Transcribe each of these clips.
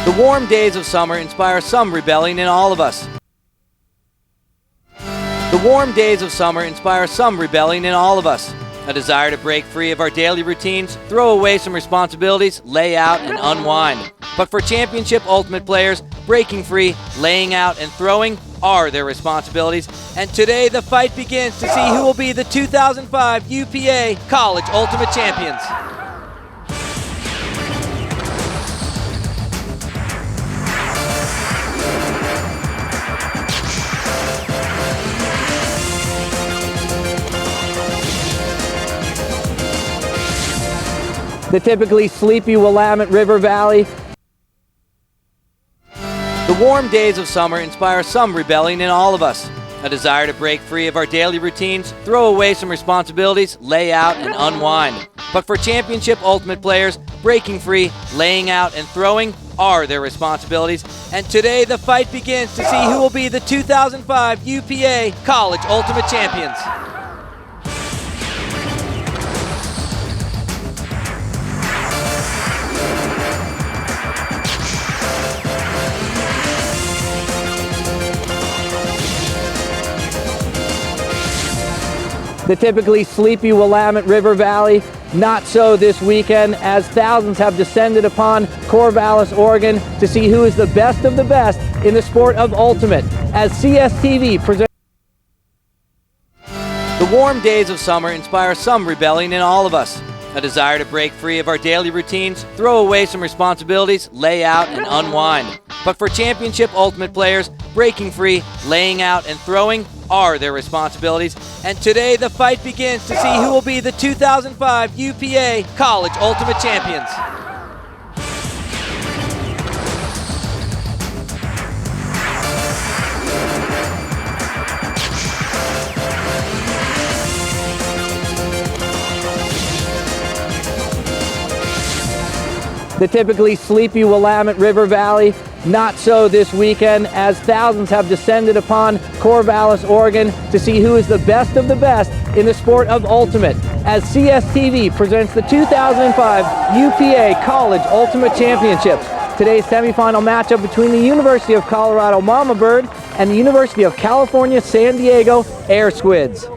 The warm days of summer inspire some rebelling in all of us. The warm days of summer inspire some rebelling in all of us. A desire to break free of our daily routines, throw away some responsibilities, lay out and unwind. But for championship ultimate players, breaking free, laying out and throwing are their responsibilities. And today the fight begins to see who will be the 2005 UPA College Ultimate Champions. The typically sleepy Willamette River Valley. The warm days of summer inspire some rebelling in all of us. A desire to break free of our daily routines, throw away some responsibilities, lay out and unwind. But for championship ultimate players, breaking free, laying out and throwing are their responsibilities. And today the fight begins to see who will be the 2005 UPA College Ultimate Champions. The typically sleepy Willamette River Valley, not so this weekend, as thousands have descended upon Corvallis, Oregon to see who is the best of the best in the sport of ultimate, as CSTV presents. The warm days of summer inspire some rebelling in all of us. A desire to break free of our daily routines, throw away some responsibilities, lay out and unwind. But for championship ultimate players, breaking free, laying out and throwing are their responsibilities. And today the fight begins to see who will be the 2005 UPA College Ultimate Champions. The typically sleepy Willamette River Valley, not so this weekend, as thousands have descended upon Corvallis, Oregon to see who is the best of the best in the sport of ultimate, as CSTV presents the 2005 UPA College Ultimate Championships. Today's semifinal matchup between the University of Colorado Mama Bird and the University of California San Diego Air Squids.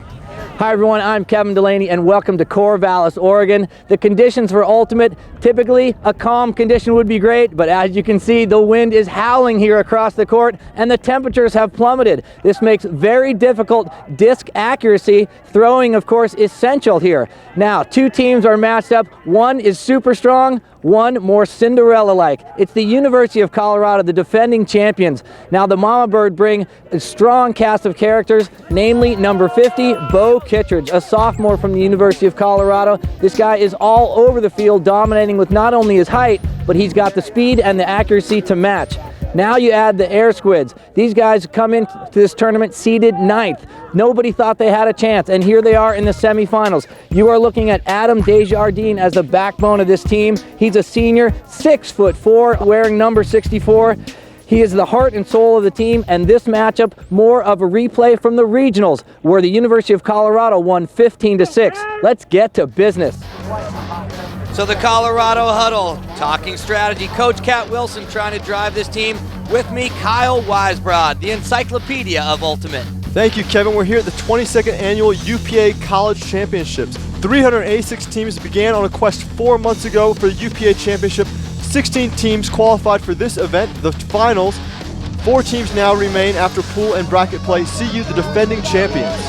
Hi everyone, I'm Kevin Delaney and welcome to Corvallis, Oregon. The conditions for ultimate, typically a calm condition would be great, but as you can see, the wind is howling here across the court and the temperatures have plummeted. This makes very difficult disc accuracy. Throwing, of course, essential here. Now, two teams are matched up. One is super strong, one more Cinderella-like. It's the University of Colorado, the defending champions. Now the Mama Bird bring a strong cast of characters, namely number 50, Bo Kittredge, a sophomore from the University of Colorado. This guy is all over the field, dominating with not only his height, but he's got the speed and the accuracy to match. Now you add the Air Squids. These guys come into this tournament seeded 9th. Nobody thought they had a chance, and here they are in the semifinals. You are looking at Adam Desjardins as the backbone of this team. He's a senior, 6'4", wearing number 64. He is the heart and soul of the team, and this matchup more of a replay from the regionals, where the University of Colorado won 15-6. Let's get to business. So the Colorado huddle, talking strategy. Coach Cat Wilson trying to drive this team. With me, Kyle Weisbrod, the encyclopedia of ultimate. Thank you, Kevin. We're here at the 22nd annual UPA College Championships. 386 teams began on a quest 4 months ago for the UPA Championship. 16 teams qualified for this event, the finals. 4 teams now remain after pool and bracket play. CU, the defending champions.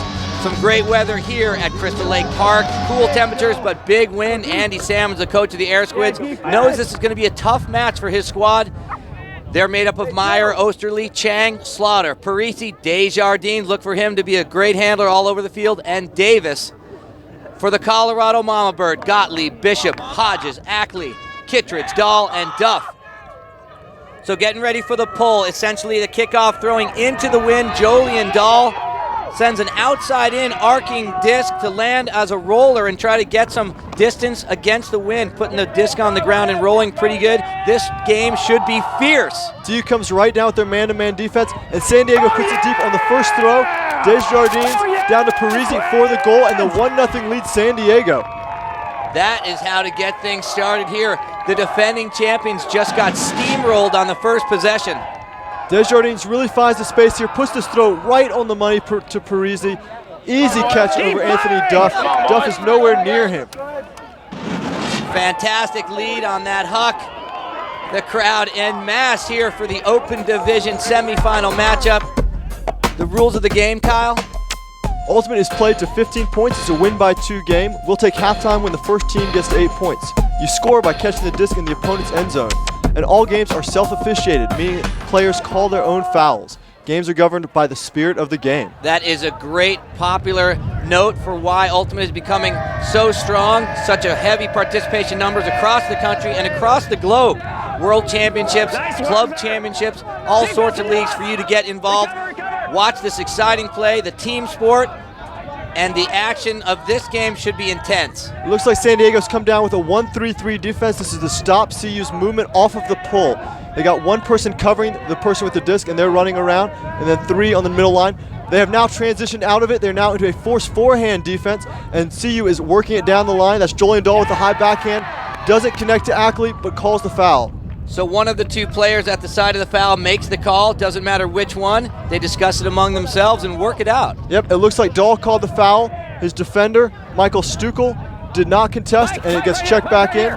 Some great weather here at Crystal Lake Park. Cool temperatures, but big wind. Andy Salmons, the coach of the Air Squids, knows this is going to be a tough match for his squad. They're made up of Meyer, Osterley, Chang, Slaughter, Parisi, Desjardins. Look for him to be a great handler all over the field. And Davis for the Colorado Mama Bird. Gottlieb, Bishop, Hodges, Ackley, Kittredge, Dahl, and Duff. So getting ready for the pull. Essentially the kickoff, throwing into the wind. Jolien Dahl sends an outside-in arcing disc to land as a roller and try to get some distance against the wind, putting the disc on the ground and rolling pretty good. This game should be fierce. CU comes right down with their man-to-man defense, and San Diego puts it deep on the first throw. Desjardins down to Parisi for the goal, and the 1-0 lead San Diego. That is how to get things started here. The defending champions just got steamrolled on the first possession. Desjardins really finds the space here, puts this throw right on the money to Parisi. Easy catch over Anthony Duff. Duff is nowhere near him. Fantastic lead on that huck. The crowd en masse here for the Open Division semifinal matchup. The rules of the game, Kyle? Ultimate is played to 15 points. It's a win by 2 game. We'll take halftime when the first team gets to 8 points. You score by catching the disc in the opponent's end zone. And all games are self-officiated, meaning players call their own fouls. Games are governed by the spirit of the game. That is a great popular note for why Ultimate is becoming so strong, such a heavy participation numbers across the country and across the globe. World championships, club championships, all sorts of leagues for you to get involved. Watch this exciting play, the team sport, and the action of this game should be intense. It looks like San Diego's come down with a 1-3-3 defense. This is to stop CU's movement off of the pull. They got one person covering the person with the disc, and they're running around, and then 3 on the middle line. They have now transitioned out of it. They're now into a forced forehand defense, and CU is working it down the line. That's Julian Dahl with the high backhand. Doesn't connect to Ackley, but calls the foul. So one of the 2 players at the side of the foul makes the call. Doesn't matter which one. They discuss it among themselves and work it out. Yep, it looks like Dahl called the foul. His defender, Michael Stukel, did not contest, and it gets checked back in.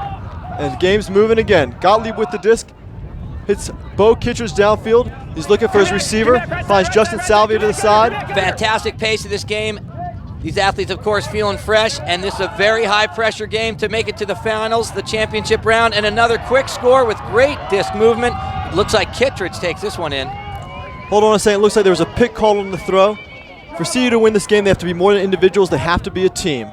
And the game's moving again. Gottlieb with the disc. Hits Bo Kittredge downfield. He's looking for his receiver. Finds Justin Salvia to the side. Fantastic pace of this game. These athletes, of course, feeling fresh, and this is a very high-pressure game to make it to the finals, the championship round, and another quick score with great disc movement. It looks like Kittredge takes this one in. Hold on a second. It looks like there was a pick call on the throw. For CU to win this game, they have to be more than individuals. They have to be a team.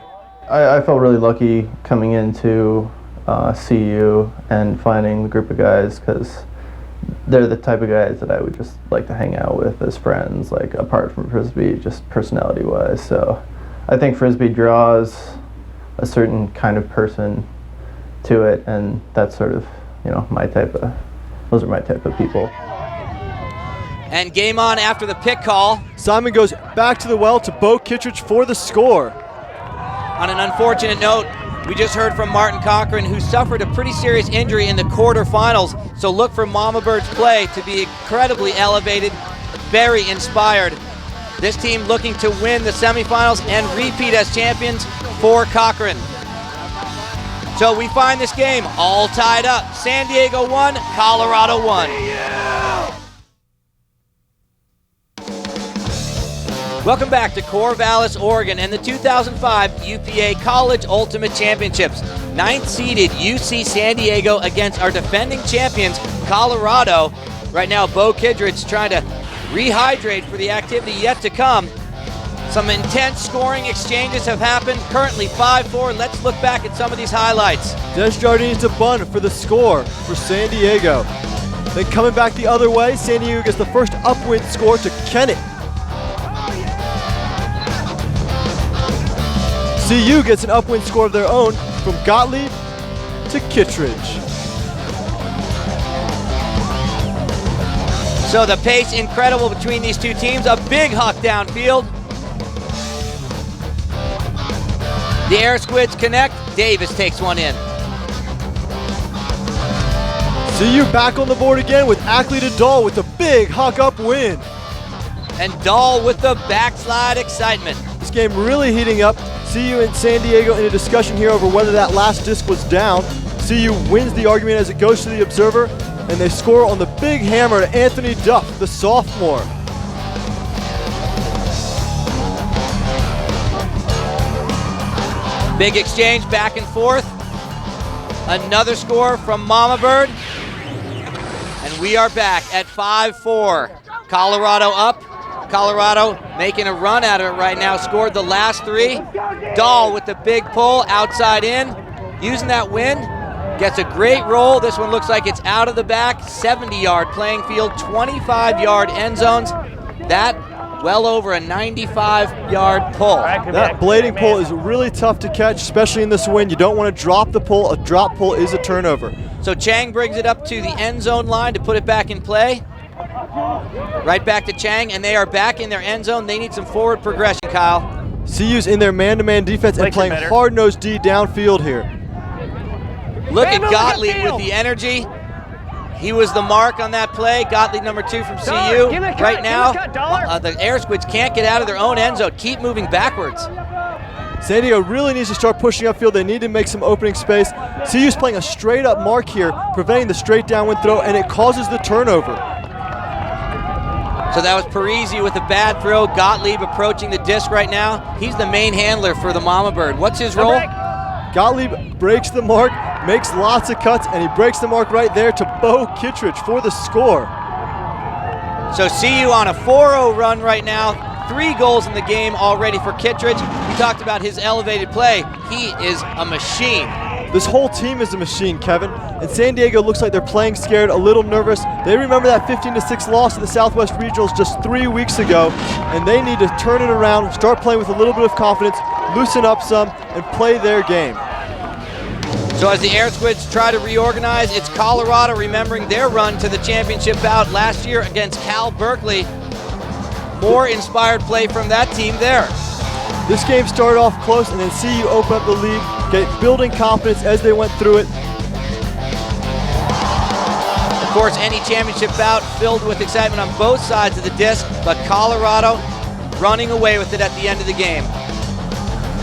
I felt really lucky coming into CU and finding the group of guys because they're the type of guys that I would just like to hang out with as friends, like apart from Frisbee, just personality-wise. So I think Frisbee draws a certain kind of person to it, and that's sort of, those are my type of people. And game on after the pick call. Simon goes back to the well to Bo Kittredge for the score. On an unfortunate note, we just heard from Martin Cochran, who suffered a pretty serious injury in the quarterfinals. So look for Mama Bird's play to be incredibly elevated, very inspired. This team looking to win the semifinals and repeat as champions for Cochran. So we find this game all tied up. San Diego 1, Colorado 1. Welcome back to Corvallis, Oregon, and the 2005 UPA College Ultimate Championships. 9th-seeded UC San Diego against our defending champions, Colorado. Right now, Bo Kittredge trying to rehydrate for the activity yet to come. Some intense scoring exchanges have happened. Currently 5-4. Let's look back at some of these highlights. Desjardins to Bunn for the score for San Diego. Then coming back the other way, San Diego gets the first upwind score to Kennett. CU gets an upwind score of their own from Gottlieb to Kittredge. So the pace incredible between these 2 teams. A big huck downfield. The Air Squids connect. Davis takes one in. CU back on the board again with Ackley to Dahl with a big huck up win. And Dahl with the backslide excitement. This game really heating up. CU and San Diego in a discussion here over whether that last disc was down. CU wins the argument as it goes to the observer, and they score on the big hammer to Anthony Duff, the sophomore. Big exchange back and forth. Another score from Mama Bird. And we are back at 5-4. Colorado up. Colorado making a run out of it right now. Scored the last 3. Dahl with the big pull, outside in. Using that wind. Gets a great roll. This one looks like it's out of the back. 70-yard playing field, 25-yard end zones. That well over a 95-yard pull. That blading pull is really tough to catch, especially in this wind. You don't want to drop the pull. A drop pull is a turnover. So Chang brings it up to the end zone line to put it back in play. Right back to Chang, and they are back in their end zone. They need some forward progression, Kyle. CU's in their man-to-man defense and playing hard-nosed D downfield here. Look at Gottlieb with the energy. He was the mark on that play. Gottlieb, number 2 from CU. Right now, the Air Squids can't get out of their own end zone. Keep moving backwards. San Diego really needs to start pushing upfield. They need to make some opening space. CU's playing a straight up mark here, preventing the straight downwind throw, and it causes the turnover. So that was Parisi with a bad throw. Gottlieb approaching the disc right now. He's the main handler for the Mama Bird. What's his role? Gottlieb breaks the mark, makes lots of cuts, and he breaks the mark right there to Bo Kittredge for the score. So CU on a 4-0 run right now. 3 goals in the game already for Kittredge. We talked about his elevated play. He is a machine. This whole team is a machine, Kevin. And San Diego looks like they're playing scared, a little nervous. They remember that 15-6 loss to the Southwest Regionals just 3 weeks ago, and they need to turn it around, start playing with a little bit of confidence, loosen up some, and play their game. So as the Air Squids try to reorganize, it's Colorado remembering their run to the championship bout last year against Cal Berkeley. More inspired play from that team there. This game started off close, and then CU open up the lead, building confidence as they went through it. Of course, any championship bout filled with excitement on both sides of the disc, but Colorado running away with it at the end of the game.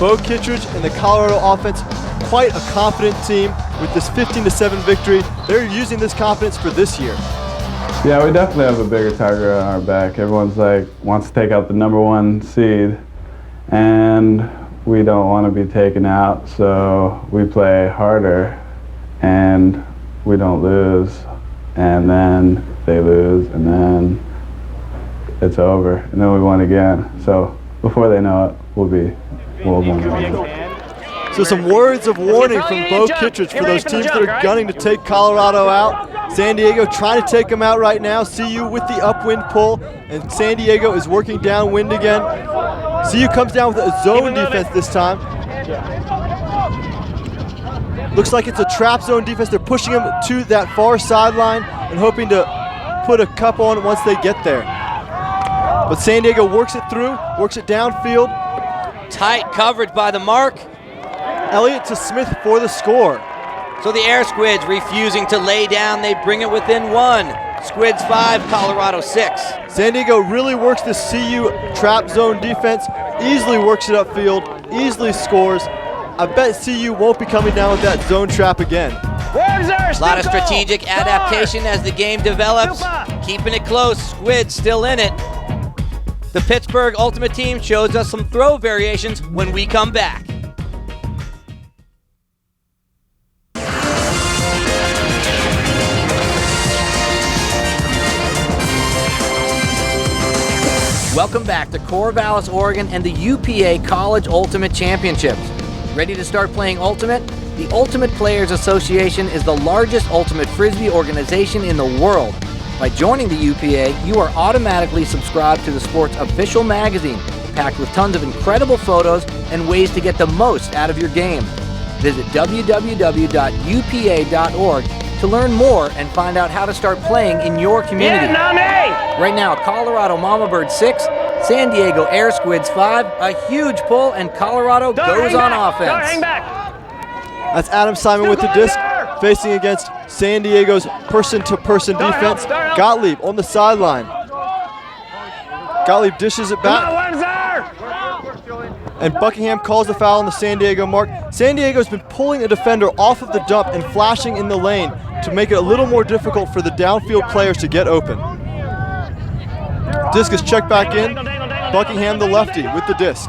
Bo Kittredge and the Colorado offense, quite a confident team with this 15-7 victory. They're using this confidence for this year. Yeah, we definitely have a bigger target on our back. Everyone's like, wants to take out the #1 seed, and we don't want to be taken out, so we play harder, and we don't lose, and then they lose, and then it's over, and then we win again. So before they know it, we'll win again. So some words of warning from Bo Kittredge for those teams that are gunning to take Colorado out. San Diego trying to take them out right now. CU with the upwind pull, and San Diego is working downwind again. CU comes down with a zone defense this time. Looks like it's a trap zone defense. They're pushing them to that far sideline and hoping to put a cup on once they get there. But San Diego works it through, works it downfield. Tight coverage by the mark. Elliott to Smith for the score. So the Air Squids refusing to lay down. They bring it within 1. Squids 5, Colorado 6. San Diego really works the CU trap zone defense, easily works it upfield, easily scores. I bet CU won't be coming down with that zone trap again. A lot of strategic adaptation as the game develops. Keeping it close, Squids still in it. The Pittsburgh Ultimate Team shows us some throw variations when we come back. Welcome back to Corvallis, Oregon and the UPA College Ultimate Championships. Ready to start playing Ultimate? The Ultimate Players Association is the largest Ultimate Frisbee organization in the world. By joining the UPA, you are automatically subscribed to the sport's official magazine, packed with tons of incredible photos and ways to get the most out of your game. Visit www.upa.org to learn more and find out how to start playing in your community. Right now, Colorado Mama Bird 6, San Diego Air Squids 5, a huge pull, and Colorado goes on offense. That's Adam Simon with the disc, facing against San Diego's person-to-person defense. Gottlieb on the sideline. Gottlieb dishes it back. And Buckingham calls the foul on the San Diego mark. San Diego's been pulling a defender off of the dump and flashing in the lane to make it a little more difficult for the downfield players to get open. Disc is checked back in. Buckingham, the lefty, with the disc.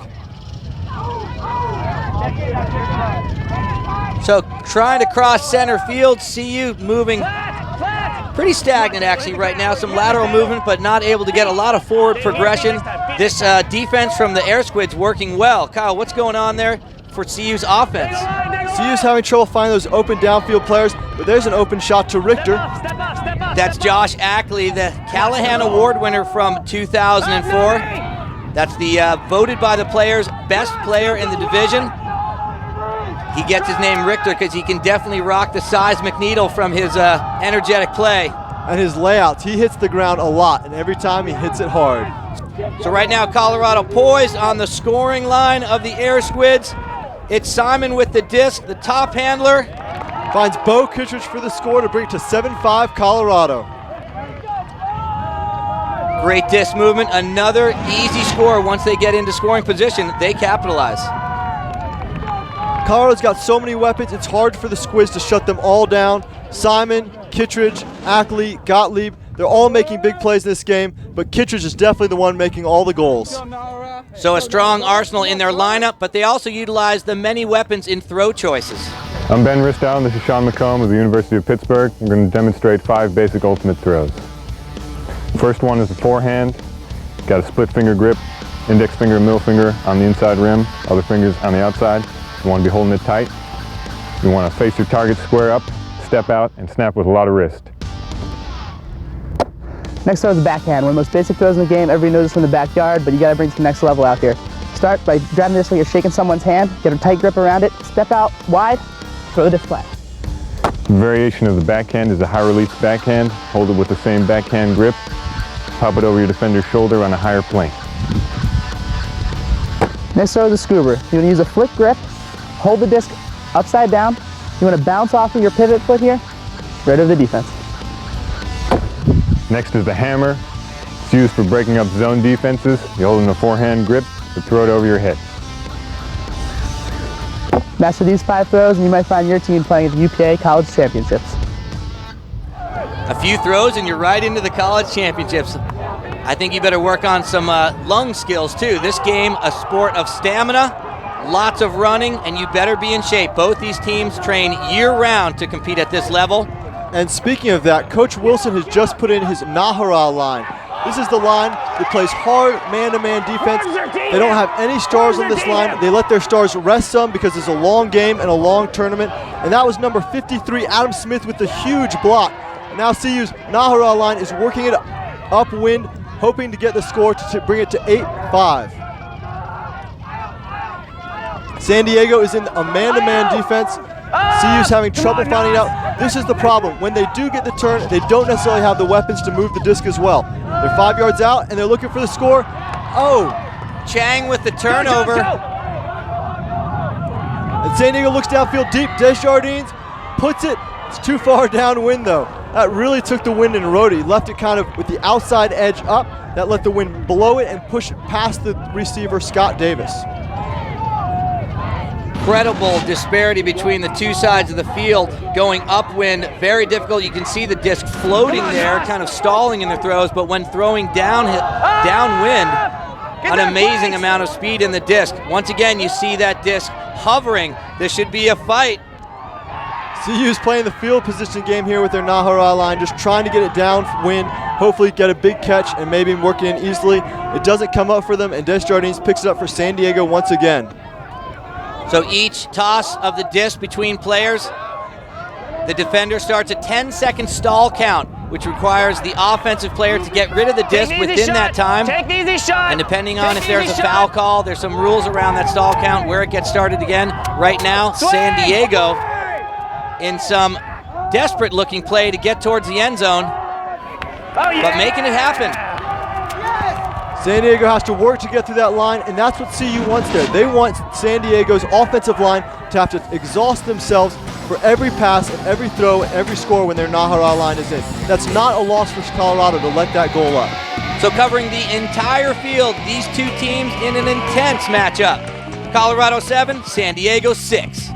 So trying to cross center field, CU moving pretty stagnant actually right now. Some lateral movement, but not able to get a lot of forward progression. This defense from the Air Squids working well. Kyle, what's going on there for CU's offense? CU's having trouble finding those open downfield players, but there's an open shot to Richter. That's Josh Ackley, the Callahan Award winner from 2004. That's the voted by the players best player in the division. He gets his name Richter because he can definitely rock the seismic needle from his energetic play. And his layouts, he hits the ground a lot, and every time he hits it hard. So right now, Colorado poised on the scoring line of the Air Squids. It's Simon with the disc, the top handler. Finds Bo Kittredge for the score to bring it to 7-5 Colorado. Great disc movement, another easy score. Once they get into scoring position, they capitalize. Colorado's got so many weapons, it's hard for the Squids to shut them all down. Simon, Kittredge, Ackley, Gottlieb, they're all making big plays in this game, but Kittredge is definitely the one making all the goals. So a strong arsenal in their lineup, but they also utilize the many weapons in throw choices. I'm Ben Ristow, and this is Sean McComb of the University of Pittsburgh. We're going to demonstrate 5 basic ultimate throws. The first one is the forehand. Got a split finger grip, index finger and middle finger on the inside rim, other fingers on the outside. You want to be holding it tight. You want to face your target square up, step out, and snap with a lot of wrist. Next throw is the backhand, one of the most basic throws in the game. Everybody knows this from the backyard, but you gotta bring it to the next level out here. Start by grabbing this like you're shaking someone's hand, get a tight grip around it, step out wide, throw the disc flat. Variation of the backhand is a high release backhand. Hold it with the same backhand grip. Pop it over your defender's shoulder on a higher plane. Next throw is a scuba. You're gonna use a flick grip, hold the disc upside down. You wanna bounce off of your pivot foot here, right over the defense. Next is the hammer. It's used for breaking up zone defenses. You hold it in a forehand grip, you throw it over your head. Master these 5 throws and you might find your team playing at the UPA College Championships. A few throws and you're right into the college championships. I think you better work on some lung skills too. This game, a sport of stamina, lots of running, and you better be in shape. Both these teams train year-round to compete at this level. And speaking of that, Coach Wilson has just put in his Nahara line. This is the line that plays hard man-to-man defense. They don't have any stars on this line. They let their stars rest some because it's a long game and a long tournament. And that was number 53, Adam Smith, with the huge block. And now CU's Nahara line is working it upwind, hoping to get the score to bring it to 8-5. San Diego is in a man-to-man defense. CU's having trouble finding out. This is the problem. When they do get the turn, they don't necessarily have the weapons to move the disc as well. They're 5 yards out, and they're looking for the score. Oh! Chang with the turnover. And San Diego looks downfield deep. Desjardins puts it. It's too far downwind, though. That really took the wind and rode it. He left it kind of with the outside edge up. That let the wind blow it and push it past the receiver, Scott Davis. Incredible disparity between the two sides of the field going upwind. Very difficult. You can see the disc floating there, kind of stalling in their throws, but when throwing downwind, an amazing amount of speed in the disc. Once again, you see that disc hovering. This should be a fight. CU's playing the field position game here with their Nahara line, just trying to get it downwind, hopefully get a big catch and maybe work it in easily. It doesn't come up for them, and Desjardins picks it up for San Diego once again. So each toss of the disc between players, the defender starts a 10-second stall count, which requires the offensive player to get rid of the disc within that time. Take the easy shot. And depending on if there's a foul call, there's some rules around that stall count, where it gets started again. Right now, San Diego in some desperate-looking play to get towards the end zone, but making it happen. San Diego has to work to get through that line, and that's what CU wants there. They want San Diego's offensive line to have to exhaust themselves for every pass and every throw and every score when their Nahara line is in. That's not a loss for Colorado to let that goal up. So covering the entire field, these two teams in an intense matchup. Colorado 7, San Diego 6.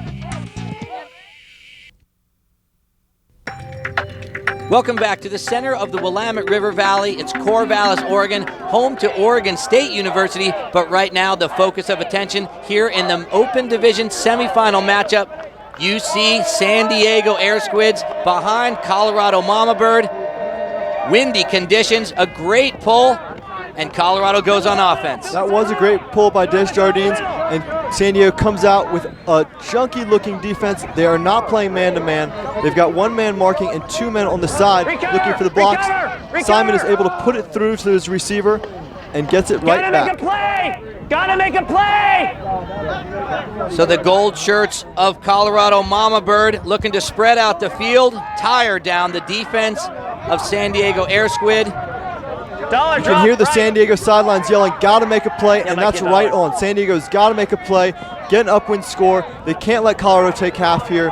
Welcome back to the center of the Willamette River Valley. It's Corvallis, Oregon, home to Oregon State University, but right now the focus of attention here in the Open Division semifinal matchup. UC San Diego Air Squids behind Colorado Mama Bird. Windy conditions, a great pull, and Colorado goes on offense. That was a great pull by Desjardins, and San Diego comes out with a junky-looking defense. They are not playing man-to-man. They've got one man marking and 2 men on the side looking for the blocks. Simon is able to put it through to his receiver and gets it right back. Gotta make a play! So the gold shirts of Colorado Mama Bird looking to spread out the field, tire down the defense of San Diego Air Squid. You can hear the San Diego sidelines yelling, gotta make a play, and that's right on. San Diego's gotta make a play, get an upwind score. They can't let Colorado take half here.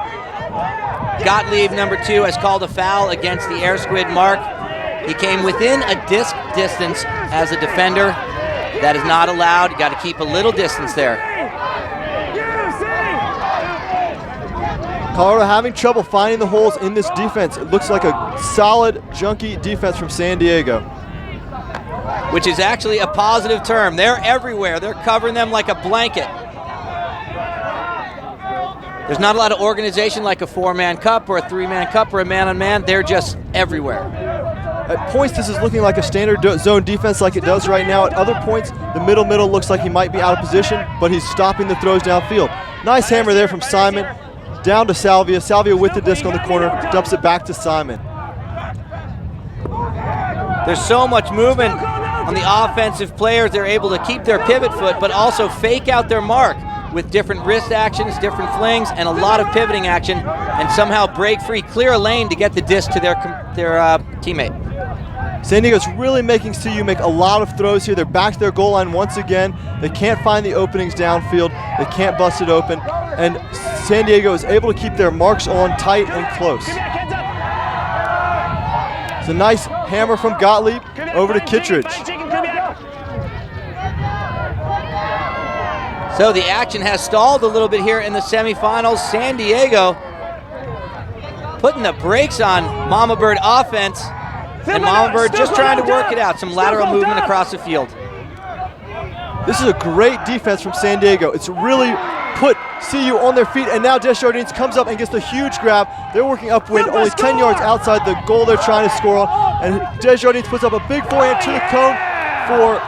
Gottlieb, number 2, has called a foul against the Air Squid mark. He came within a disc distance as a defender. That is not allowed. You got to keep a little distance there. Colorado having trouble finding the holes in this defense. It looks like a solid, junky defense from San Diego. Which is actually a positive term. They're everywhere. They're covering them like a blanket. There's not a lot of organization like a 4-man cup or a 3-man cup or a man-on-man. They're just everywhere. At points, this is looking like a standard zone defense like it does right now. At other points, the middle looks like he might be out of position, but he's stopping the throws downfield. Nice hammer there from Simon. Down to Salvia. Salvia with the disc on the corner, dumps it back to Simon. There's so much movement on the offensive players. They're able to keep their pivot foot, but also fake out their mark with different wrist actions, different flings, and a lot of pivoting action, and somehow break free, clear a lane to get the disc to their teammate. San Diego's really making CU make a lot of throws here. They're back to their goal line once again. They can't find the openings downfield. They can't bust it open. And San Diego is able to keep their marks on tight and close. It's a nice hammer from Gottlieb over to Kittredge. So the action has stalled a little bit here in the semifinals. San Diego putting the brakes on Mama Bird offense. And Mama Bird just trying to work it out. Some lateral movement across the field. This is a great defense from San Diego. It's really put CU on their feet, and now Desjardins comes up and gets the huge grab. They're working upwind, only 10 yards outside the goal they're trying to score on, and Desjardins puts up a big forehand to the cone for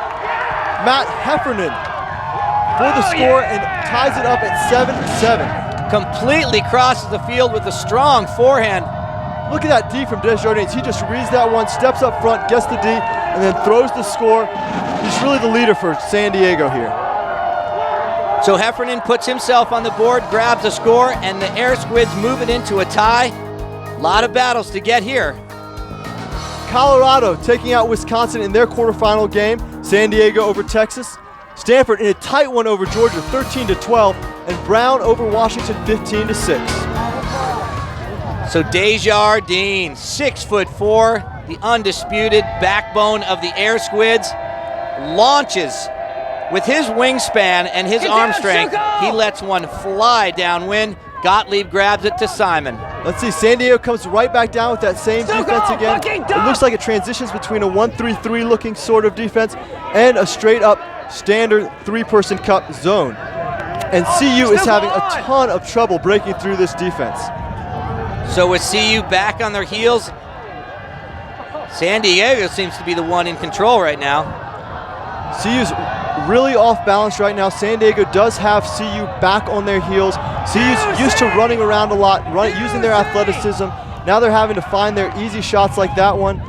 Matt Heffernan for the score and ties it up at 7-7. Completely crosses the field with a strong forehand. Look at that D from Desjardins. He just reads that one, steps up front, gets the D, and then throws the score. He's really the leader for San Diego here. So Heffernan puts himself on the board, grabs a score, and the Air Squids move it into a tie. A lot of battles to get here. Colorado taking out Wisconsin in their quarterfinal game. San Diego over Texas. Stanford in a tight one over Georgia, 13-12, and Brown over Washington, 15-6. So Desjardins, 6'4", the undisputed backbone of the Air Squids, launches with his wingspan and his arm strength. He lets one fly downwind. Gottlieb grabs it to Simon. Let's see, San Diego comes right back down with that same defense again. It looks like it transitions between a 1-3-3 looking sort of defense and a straight up standard 3-person cup zone. And CU is having a ton of trouble breaking through this defense. So with CU back on their heels, San Diego seems to be the one in control right now. CU's really off balance right now. San Diego does have CU back on their heels. CU's used to running around a lot, using their athleticism. Now they're having to find their easy shots like that one,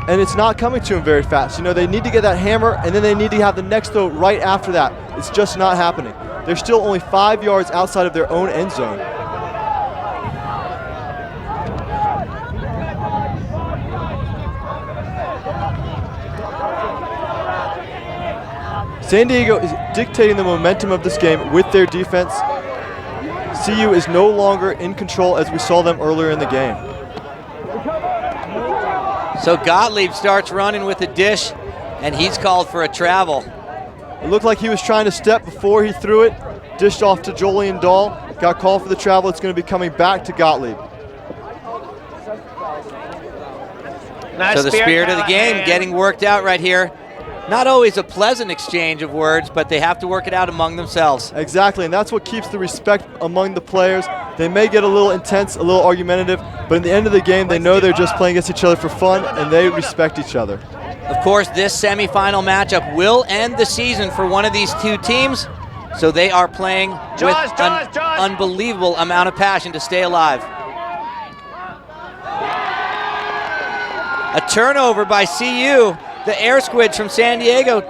and it's not coming to them very fast. You know, they need to get that hammer, and then they need to have the next throw right after that. It's just not happening. They're still only 5 yards outside of their own end zone. San Diego is dictating the momentum of this game with their defense. CU is no longer in control as we saw them earlier in the game. So Gottlieb starts running with the dish, and he's called for a travel. It looked like he was trying to step before he threw it. Dished off to Jolien Dahl. Got called for the travel. It's going to be coming back to Gottlieb. Nice. So the spirit of the game getting worked out right here. Not always a pleasant exchange of words, but they have to work it out among themselves. Exactly, and that's what keeps the respect among the players. They may get a little intense, a little argumentative, but at the end of the game, they know they're just playing against each other for fun, and they respect each other. Of course, this semifinal matchup will end the season for one of these two teams, so they are playing with an unbelievable amount of passion to stay alive. A turnover by CU. The Air Squids from San Diego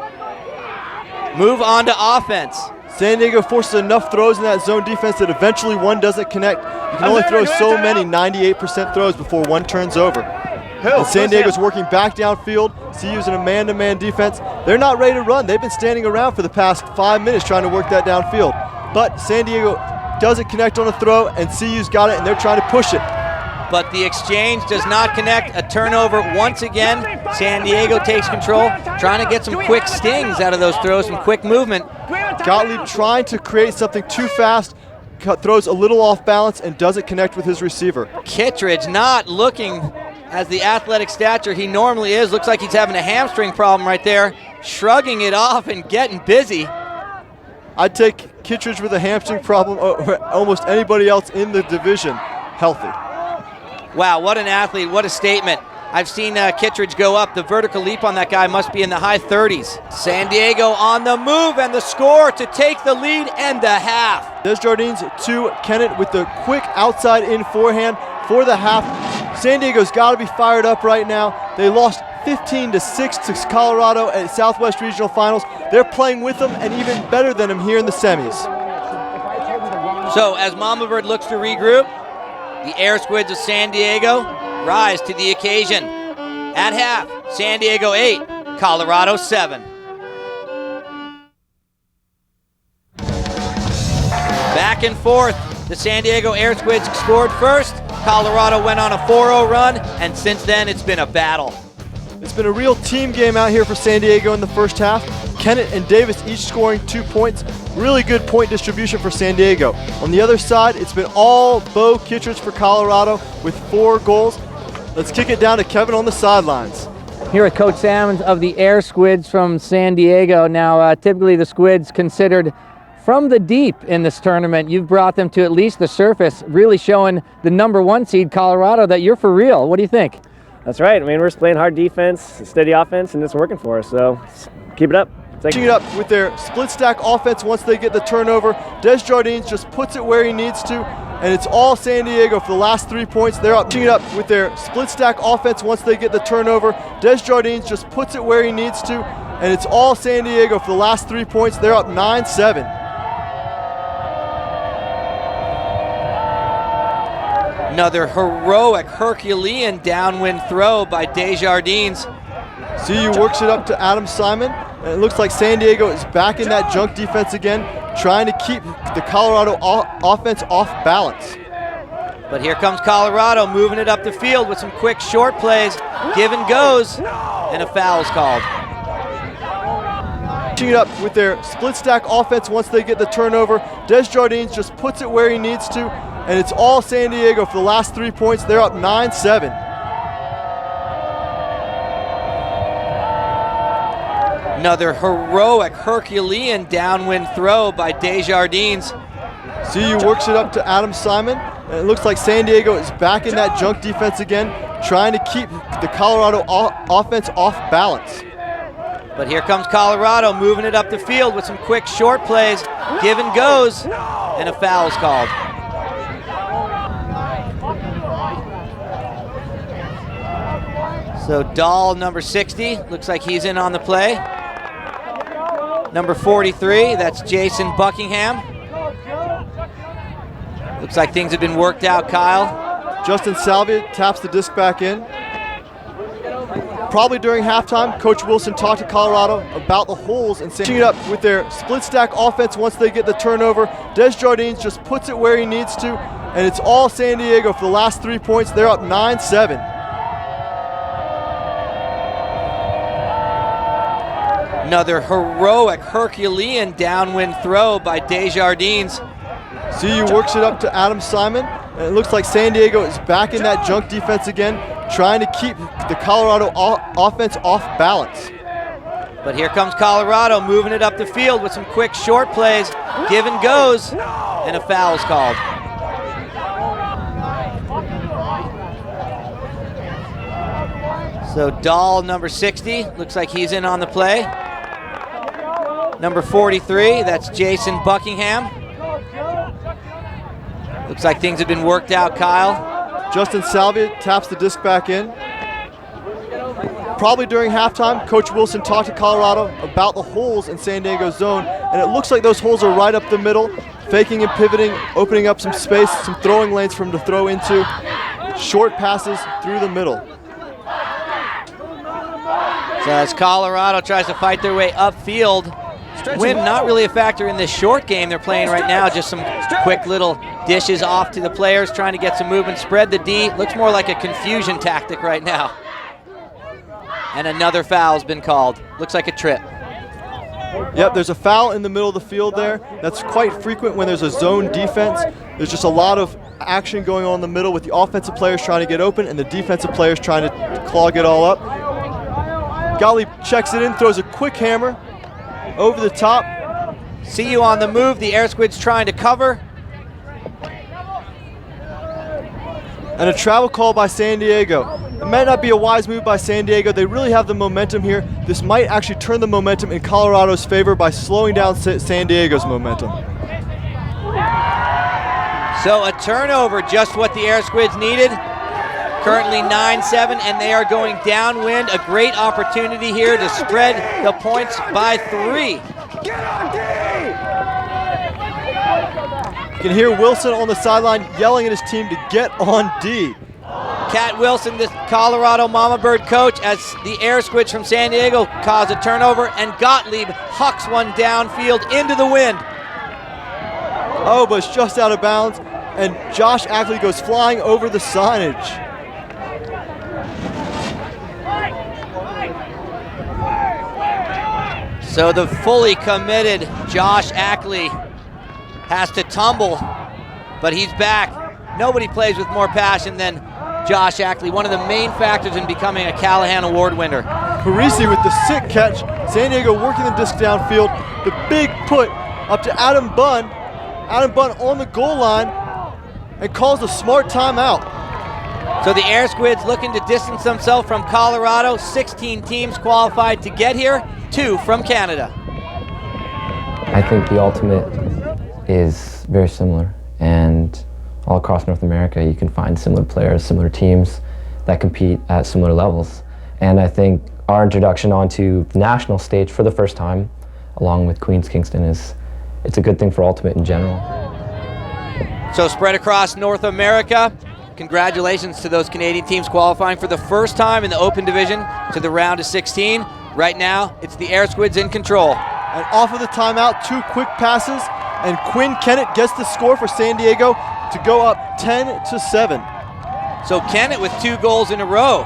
move on to offense. San Diego forces enough throws in that zone defense that eventually one doesn't connect. You can only throw so many 98% throws before one turns over. And San Diego's working back downfield. CU's in a man-to-man defense. They're not ready to run. They've been standing around for the past 5 minutes trying to work that downfield. But San Diego doesn't connect on a throw, and CU's got it, and they're trying to push it. but the exchange does not connect. A turnover once again. San Diego takes control, trying to get some quick stings out of those throws, some quick movement. Gottlieb trying to create something too fast, throws a little off balance and doesn't connect with his receiver. Kittredge not looking as the athletic stature he normally is. Looks like he's having a hamstring problem right there. Shrugging it off and getting busy. I'd take Kittredge with a hamstring problem over almost anybody else in the division healthy. Wow, what an athlete, what a statement. I've seen Kittredge go up. The vertical leap on that guy must be in the high 30s. San Diego on the move and the score to take the lead and the half. Desjardins to Kennett with the quick outside in forehand for the half. San Diego's got to be fired up right now. They lost 15-6 to Colorado at Southwest Regional Finals. They're playing with them and even better than them here in the semis. So as Mama Bird looks to regroup, the Air Squids of San Diego rise to the occasion. At half, San Diego 8, Colorado 7. Back and forth, the San Diego Air Squids scored first. Colorado went on a 4-0 run, and since then it's been a battle. It's been a real team game out here for San Diego in the first half. Kennett and Davis each scoring 2 points. Really good point distribution for San Diego. On the other side, it's been all Bo Kittredge for Colorado with 4 goals. Let's kick it down to Kevin on the sidelines. Here at Coach Salmons of the Air Squids from San Diego. Now, typically the Squids considered from the deep in this tournament. You've brought them to at least the surface, really showing the #1 seed Colorado that you're for real. What do you think? That's right. I mean, we're just playing hard defense, steady offense, and it's working for us. So keep it up. Keeping it up with their split stack offense once they get the turnover. Desjardins just puts it where he needs to, and it's all San Diego for the last 3 points. They're up. Keeping it up with their split stack offense once they get the turnover. Desjardins just puts it where he needs to, and it's all San Diego for the last 3 points. They're up 9-7. Another heroic Herculean downwind throw by Desjardins. CU works it up to Adam Simon, and it looks like San Diego is back in that junk defense again, trying to keep the Colorado offense off balance. But here comes Colorado moving it up the field with some quick short plays. Give and goes, and a foul is called. Keeping it up with their split stack offense once they get the turnover. Desjardins just puts it where he needs to, and it's all San Diego for the last 3 points. They're up 9-7. Another heroic Herculean downwind throw by Desjardins. CU works it up to Adam Simon, and it looks like San Diego is back in that junk defense again, trying to keep the Colorado offense off balance. But here comes Colorado moving it up the field with some quick short plays. Give and goes, and a foul is called. So Dahl, number 60, looks like he's in on the play. Number 43, that's Jason Buckingham. Looks like things have been worked out, Kyle. Justin Salvia taps the disc back in. Probably during halftime, Coach Wilson talked to Colorado about the holes and saying it up with their split stack offense once they get the turnover. Desjardins just puts it where he needs to, and it's all San Diego for the last 3 points. They're up 9-7. Another heroic Herculean downwind throw by Desjardins. CU works it up to Adam Simon, and it looks like San Diego is back in that junk defense again, trying to keep the Colorado offense off balance. But here comes Colorado moving it up the field with some quick short plays. Give and goes, and a foul is called. So Dahl, number 60, looks like he's in on the play. Number 43, that's Jason Buckingham. Looks like things have been worked out, Kyle. Justin Salvia taps the disc back in. Probably during halftime, Coach Wilson talked to Colorado about the holes in San Diego's zone, and it looks like those holes are right up the middle, faking and pivoting, opening up some space, some throwing lanes for him to throw into, short passes through the middle. So as Colorado tries to fight their way upfield, wind not really a factor in this short game they're playing right now, just some quick little Dishes off to the players, trying to get some movement. Spread the D. Looks more like a confusion tactic right now. And another foul's been called. Looks like a trip. Yep, there's a foul in the middle of the field there. That's quite frequent when there's a zone defense. There's just a lot of action going on in the middle with the offensive players trying to get open and the defensive players trying to clog it all up. Gottlieb checks it in, throws a quick hammer over the top. CU on the move. The Air Squids trying to cover. And a travel call by San Diego. It might not be a wise move by San Diego. They really have the momentum here. This might actually turn the momentum in Colorado's favor by slowing down San Diego's momentum. So a turnover, just what the Air Squids needed. Currently 9-7, and they are going downwind. A great opportunity here to spread the points by 3. You can hear Wilson on the sideline yelling at his team to get on D. Cat Wilson, the Colorado Mama Bird coach, as the Air Squids from San Diego cause a turnover, and Gottlieb hucks one downfield into the wind. Oh, but it's just out of bounds, and Josh Ackley goes flying over the signage. So the fully committed Josh Ackley has to tumble, but he's back. Nobody plays with more passion than Josh Ackley, one of the main factors in becoming a Callahan Award winner. Parisi with the sick catch. San Diego working the disc downfield. The big put up to Adam Bunn. Adam Bunn on the goal line and calls a smart timeout. So the Air Squids looking to distance themselves from Colorado. 16 teams qualified to get here, 2 from Canada. I think the ultimate is very similar, and all across North America you can find similar players, similar teams that compete at similar levels. And I think our introduction onto the national stage for the first time, along with Queens Kingston, it's a good thing for Ultimate in general. So spread across North America. Congratulations to those Canadian teams qualifying for the first time in the Open Division to the round of 16. Right now, it's the Air Squids in control. And off of the timeout, 2 quick passes, and Quinn Kennett gets the score for San Diego to go up 10-7. So Kennett with 2 goals in a row.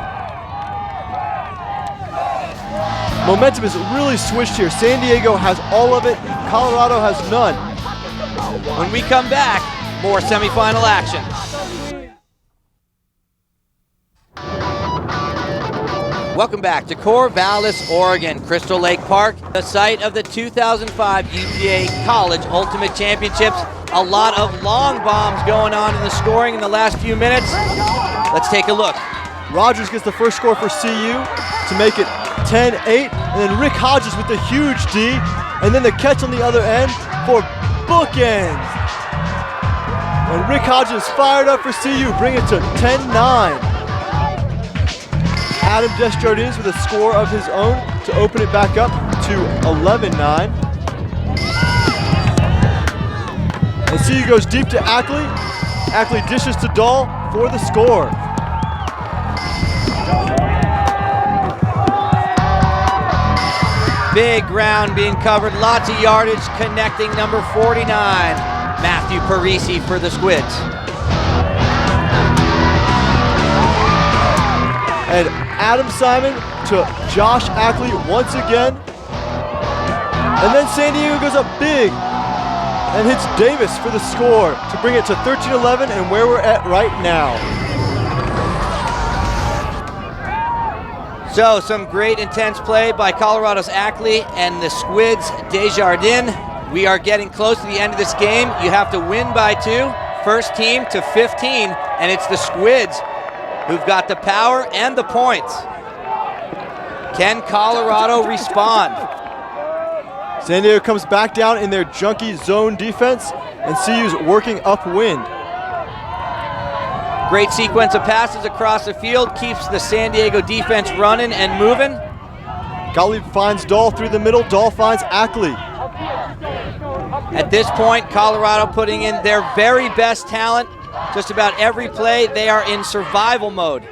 Momentum is really switched here. San Diego has all of it, Colorado has none. When we come back, more semifinal action. Welcome back to Corvallis, Oregon, Crystal Lake Park, the site of the 2005 UPA College Ultimate Championships. A lot of long bombs going on in the scoring in the last few minutes. Let's take a look. Rogers gets the first score for CU to make it 10-8, and then Rick Hodges with the huge D, and then the catch on the other end for bookends. And Rick Hodges fired up for CU, bring it to 10-9. Adam Desjardins with a score of his own to open it back up to 11-9. And CU goes deep to Ackley. Ackley dishes to Dahl for the score. Big ground being covered, lots of yardage connecting number 49, Matthew Parisi for the Squids. And Adam Simon to Josh Ackley once again. And then San Diego goes up big and hits Davis for the score to bring it to 13-11 and where we're at right now. So some great intense play by Colorado's Ackley and the Squids Desjardins. We are getting close to the end of this game. You have to win by 2, first team to 15, and it's the Squids who've got the power and the points. Can Colorado respond? San Diego comes back down in their junkie zone defense, and CU's working upwind. Great sequence of passes across the field, keeps the San Diego defense running and moving. Gottlieb finds Dahl through the middle, Dahl finds Ackley. At this point, Colorado putting in their very best talent. Just about every play, they are in survival mode.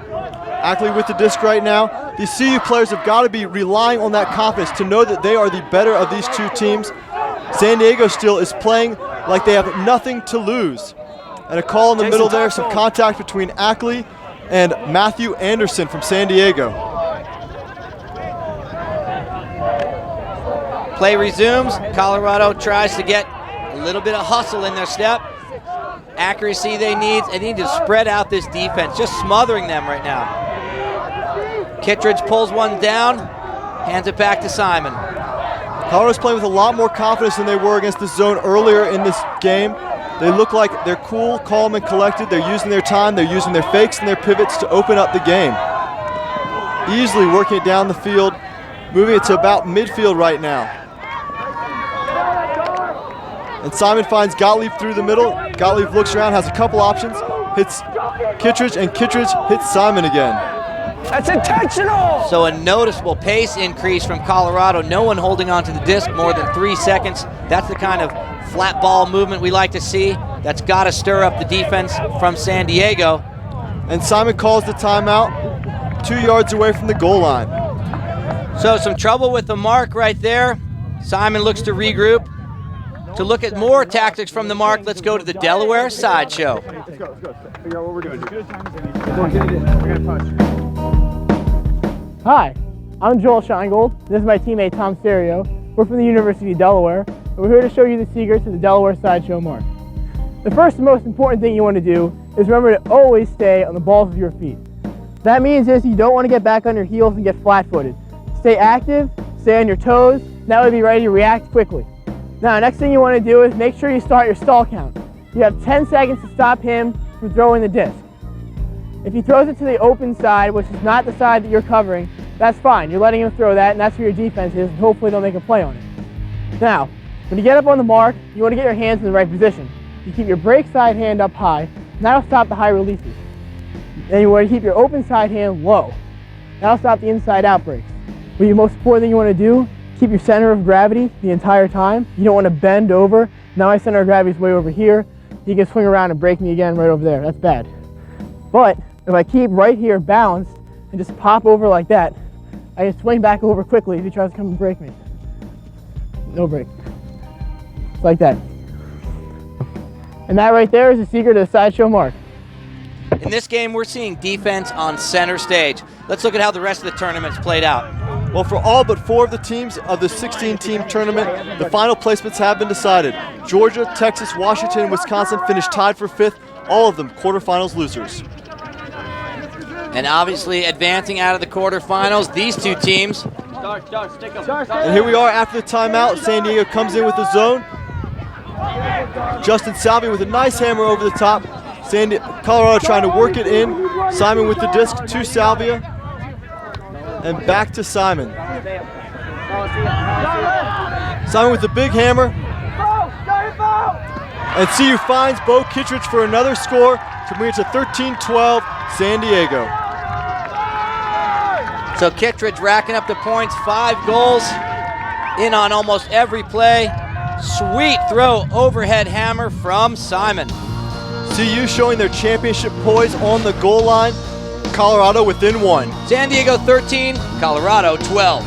Ackley with the disc right now. These CU players have got to be relying on that confidence to know that they are the better of these two teams. San Diego still is playing like they have nothing to lose. And a call in the middle there, some contact between Ackley and Matthew Anderson from San Diego. Play resumes. Colorado tries to get a little bit of hustle in their step. Accuracy they need. They need to spread out this defense, just smothering them right now. Kittredge pulls one down, hands it back to Simon. Colorado's playing with a lot more confidence than they were against the zone earlier in this game. They look like they're cool, calm, and collected. They're using their time, they're using their fakes and their pivots to open up the game. Easily working it down the field, moving it to about midfield right now. And Simon finds Gottlieb through the middle. Gottlieb looks around, has a couple options, hits Kittredge, and Kittredge hits Simon again. That's intentional! So a noticeable pace increase from Colorado. No one holding on to the disc more than 3 seconds. That's the kind of flat ball movement we like to see. That's got to stir up the defense from San Diego. And Simon calls the timeout 2 yards away from the goal line. So some trouble with the mark right there. Simon looks to regroup. To look at more tactics from the mark, let's go to the Delaware Sideshow. Let's go. Figure out what we're doing. Hi, I'm Joel Scheingold. This is my teammate Tom Serio. We're from the University of Delaware, and we're here to show you the secrets of the Delaware Sideshow mark. The first and most important thing you want to do is remember to always stay on the balls of your feet. That means is you don't want to get back on your heels and get flat-footed. Stay active, stay on your toes, and that way be ready to react quickly. Now, next thing you want to do is make sure you start your stall count. You have 10 seconds to stop him from throwing the disc. If he throws it to the open side, which is not the side that you're covering, that's fine. You're letting him throw that, and that's where your defense is, and hopefully they'll make a play on it. Now, when you get up on the mark, you want to get your hands in the right position. You keep your break side hand up high, and that'll stop the high releases. Then you want to keep your open side hand low. That'll stop the inside out breaks. But the most important thing you want to do, keep your center of gravity the entire time. You don't want to bend over. Now my center of gravity is way over here. You can swing around and break me again right over there. That's bad. But if I keep right here balanced and just pop over like that, I can swing back over quickly if he tries to come and break me. No break. Like that. And that right there is the secret of the sideshow mark. In this game, we're seeing defense on center stage. Let's look at how the rest of the tournament's played out. Well, for all but 4 of the teams of the 16-team tournament, the final placements have been decided. Georgia, Texas, Washington, and Wisconsin finished tied for 5th, all of them quarterfinals losers. And obviously advancing out of the quarterfinals, these two teams. And here we are after the timeout. San Diego comes in with the zone. Justin Salvia with a nice hammer over the top. Colorado trying to work it in. Simon with the disc to Salvia. And back to Simon. Simon with the big hammer. And CU finds Bo Kittredge for another score to bring it to 13-12 San Diego. So Kittredge racking up the points, 5 goals, in on almost every play. Sweet throw, overhead hammer from Simon. CU showing their championship poise on the goal line. Colorado within 1. San Diego 13, Colorado 12.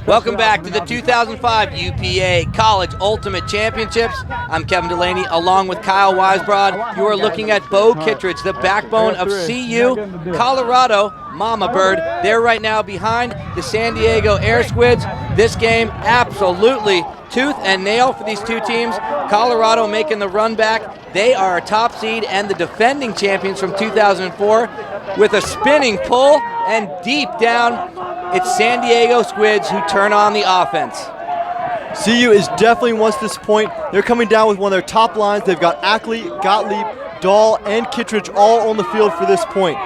Welcome back to the 2005 UPA College Ultimate Championships. I'm Kevin Delaney along with Kyle Weisbrod. You are looking at Bo Kittredge, the backbone of CU, Colorado, Mama Bird. They're right now behind the San Diego Air Squids. This game absolutely tooth and nail for these two teams. Colorado making the run back. They are a top seed and the defending champions from 2004 with a spinning pull, and deep down, it's San Diego Squids who turn on the offense. CU is definitely wants this point. They're coming down with one of their top lines. They've got Ackley, Gottlieb, Dahl, and Kittredge all on the field for this point.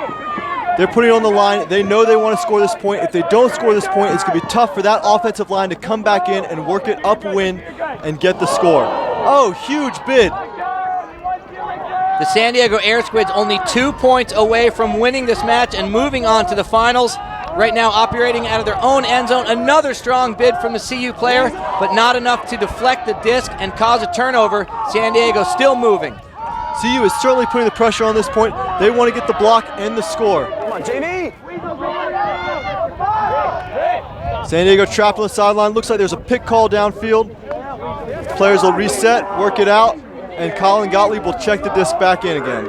They're putting it on the line. They know they want to score this point. If they don't score this point, it's going to be tough for that offensive line to come back in and work it upwind and get the score. Oh, huge bid. The San Diego Air Squids only 2 points away from winning this match and moving on to the finals. Right now operating out of their own end zone. Another strong bid from the CU player, but not enough to deflect the disc and cause a turnover. San Diego still moving. CU is certainly putting the pressure on this point. They want to get the block and the score. Come on, JV! San Diego trapped on the sideline. Looks like there's a pick call downfield. Players will reset, work it out, and Colin Gottlieb will check the disc back in again.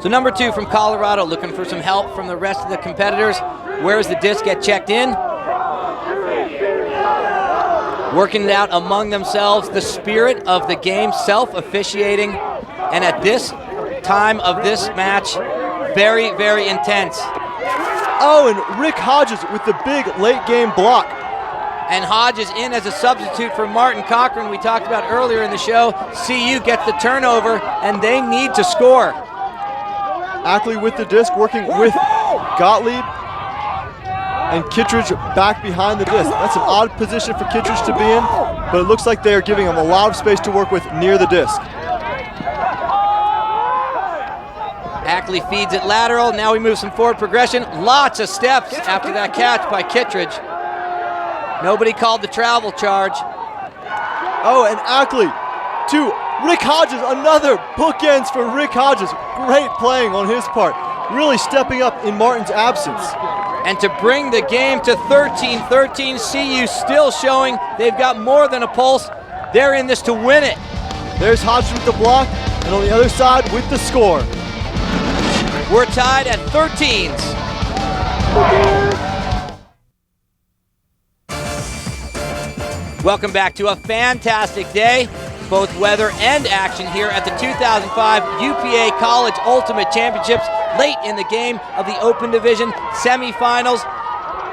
So number 2 from Colorado looking for some help from the rest of the competitors. Where does the disc get checked in? Working it out among themselves, the spirit of the game, self-officiating, and at this time of this match, very, very intense. Oh, and Rick Hodges with the big late game block. And Hodges in as a substitute for Martin Cochran, we talked about earlier in the show. CU gets the turnover, and they need to score. Ackley with the disc, working with Gottlieb. And Kittredge back behind the disc. That's an odd position for Kittredge to be in, but it looks like they are giving him a lot of space to work with near the disc. Ackley feeds it lateral. Now we move some forward progression. Lots of steps after that catch by Kittredge. Nobody called the travel charge. Oh, and Ackley to Rick Hodges, another bookends for Rick Hodges. Great playing on his part, really stepping up in Martin's absence. And to bring the game to 13-13, CU still showing they've got more than a pulse. They're in this to win it. There's Hodges with the block, and on the other side with the score. We're tied at 13s. Welcome back to a fantastic day, both weather and action here at the 2005 UPA College Ultimate Championships. Late in the game of the Open Division semifinals,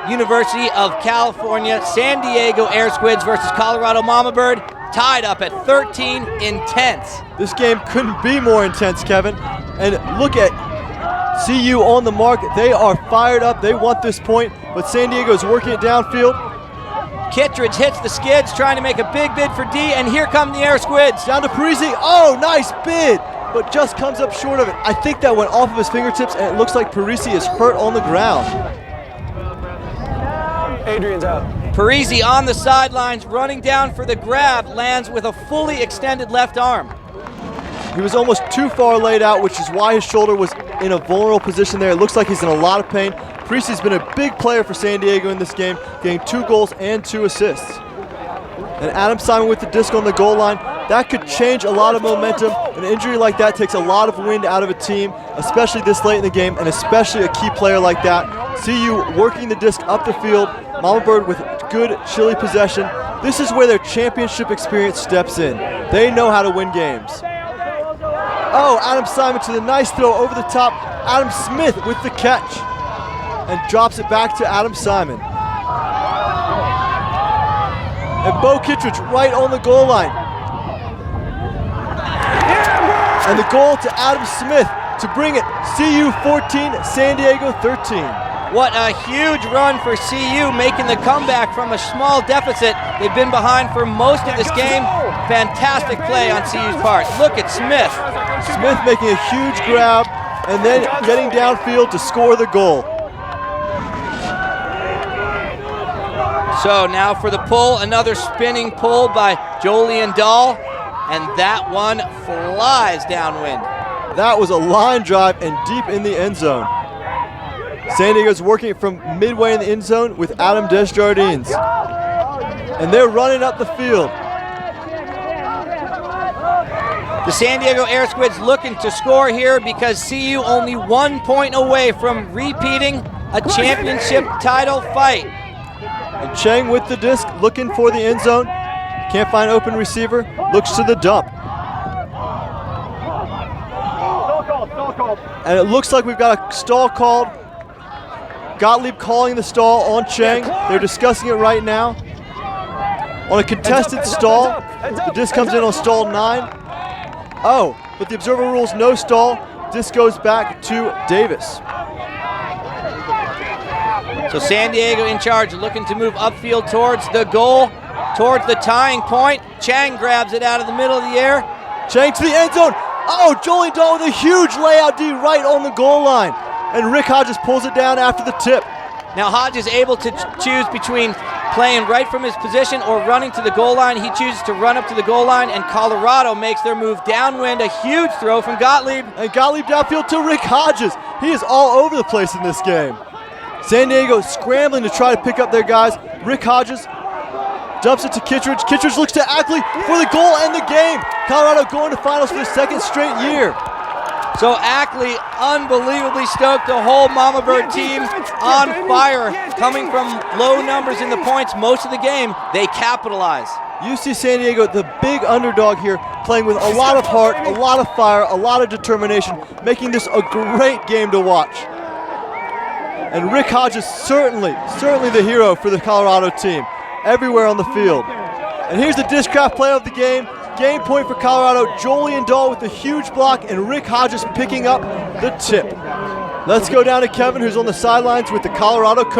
University of California, San Diego Air Squids versus Colorado Mama Bird, tied up at 13 intense. This game couldn't be more intense, Kevin. And look at CU on the mark. They are fired up. They want this point, but San Diego is working it downfield. Kittredge hits the skids, trying to make a big bid for D, and here come the Air Squids. Down to Parisi. Oh, nice bid, but just comes up short of it. I think that went off of his fingertips, and it looks like Parisi is hurt on the ground. Adrian's out. Parisi on the sidelines, running down for the grab, lands with a fully extended left arm. He was almost too far laid out, which is why his shoulder was in a vulnerable position there. It looks like he's in a lot of pain. Parisi's been a big player for San Diego in this game, getting 2 goals and 2 assists. And Adam Simon with the disc on the goal line. That could change a lot of momentum. An injury like that takes a lot of wind out of a team, especially this late in the game, and especially a key player like that. CU working the disc up the field. Mama Bird with good chilly possession. This is where their championship experience steps in. They know how to win games. Oh, Adam Simon to the nice throw over the top. Adam Smith with the catch and drops it back to Adam Simon. And Bo Kittredge right on the goal line. And the goal to Adam Smith to bring it CU 14, San Diego 13. What a huge run for CU, making the comeback from a small deficit. They've been behind for most of this game. Fantastic play on CU's part. Look at Smith. Smith making a huge grab and then getting downfield to score the goal. So now for the pull, another spinning pull by Jolien Dahl, and that one flies downwind. That was a line drive and deep in the end zone. San Diego's working it from midway in the end zone with Adam Desjardins. And they're running up the field. The San Diego Air Squids looking to score here because CU only 1 point away from repeating a championship title fight. And Chang with the disc, looking for the end zone. Can't find open receiver, looks to the dump. And it looks like we've got a stall called. Gottlieb calling the stall on Chang. They're discussing it right now. On a contested stall, the disc comes in on stall 9. Oh, but the observer rules no stall. Disc goes back to Davis. So San Diego in charge, looking to move upfield towards the goal, towards the tying point. Chang grabs it out of the middle of the air. Chang to the end zone. Oh, Jolien Dahl with a huge layout D right on the goal line. And Rick Hodges pulls it down after the tip. Now Hodges able to choose between playing right from his position or running to the goal line. He chooses to run up to the goal line, and Colorado makes their move downwind. A huge throw from Gottlieb. And Gottlieb downfield to Rick Hodges. He is all over the place in this game. San Diego scrambling to try to pick up their guys. Rick Hodges dumps it to Kittredge. Kittredge looks to Ackley for the goal and the game. Colorado going to finals for the second straight year. So Ackley unbelievably stoked. The whole Mama Bird team on fire. Coming from low numbers in the points most of the game, they capitalize. UC San Diego, the big underdog here, playing with a lot of heart, a lot of fire, a lot of determination, making this a great game to watch. And Rick Hodges certainly the hero for the Colorado team, everywhere on the field. And here's the Discraft play of the game. Game point for Colorado. Jolien Dahl with a huge block and Rick Hodges picking up the tip. Let's go down to Kevin, who's on the sidelines with the Colorado coach.